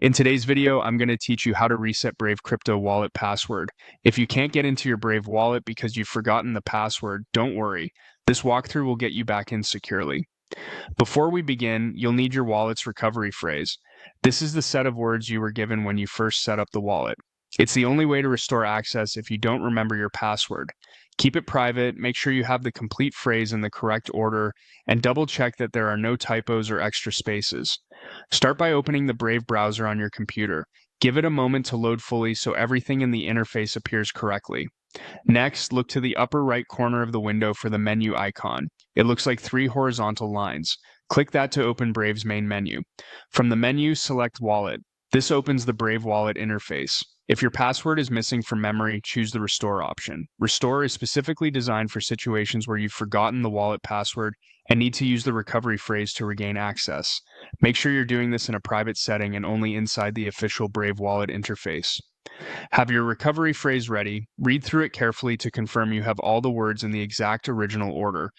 In today's video, I'm going to teach you how to reset Brave Crypto wallet password. If you can't get into your Brave wallet because you've forgotten the password, don't worry. This walkthrough will get you back in securely. Before we begin, you'll need your wallet's recovery phrase. This is the set of words you were given when you first set up the wallet. It's the only way to restore access if you don't remember your password. Keep it private, make sure you have the complete phrase in the correct order, and double check that there are no typos or extra spaces. Start by opening the Brave browser on your computer. Give it a moment to load fully so everything in the interface appears correctly. Next, look to the upper right corner of the window for the menu icon. It looks like three horizontal lines. Click that to open Brave's main menu. From the menu, select Wallet. This opens the Brave Wallet interface. If your password is missing from memory, choose the Restore option. Restore is specifically designed for situations where you've forgotten the wallet password and need to use the recovery phrase to regain access. Make sure you're doing this in a private setting and only inside the official Brave Wallet interface. Have your recovery phrase ready. Read through it carefully to confirm you have all the words in the exact original order.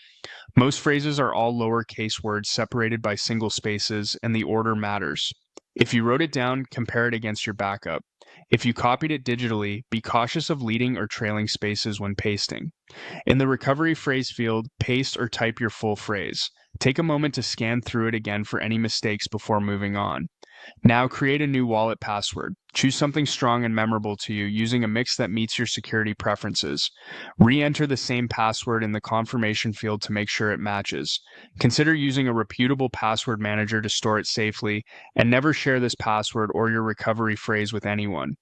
Most phrases are all lowercase words separated by single spaces, and the order matters. If you wrote it down, compare it against your backup. If you copied it digitally, be cautious of leading or trailing spaces when pasting. In the recovery phrase field, paste or type your full phrase. Take a moment to scan through it again for any mistakes before moving on. Now create a new wallet password. Choose something strong and memorable to you using a mix that meets your security preferences. Re-enter the same password in the confirmation field to make sure it matches. Consider using a reputable password manager to store it safely, and never share this password or your recovery phrase with anyone.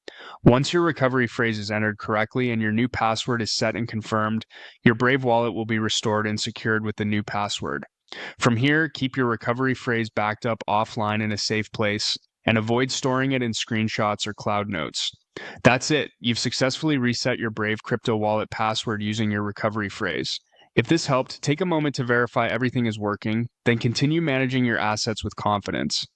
Once your recovery phrase is entered correctly and your new password is set and confirmed, your Brave wallet will be restored and secured with the new password. From here, keep your recovery phrase backed up offline in a safe place and avoid storing it in screenshots or cloud notes. That's it. You've successfully reset your Brave crypto wallet password using your recovery phrase. If this helped, take a moment to verify everything is working, then continue managing your assets with confidence.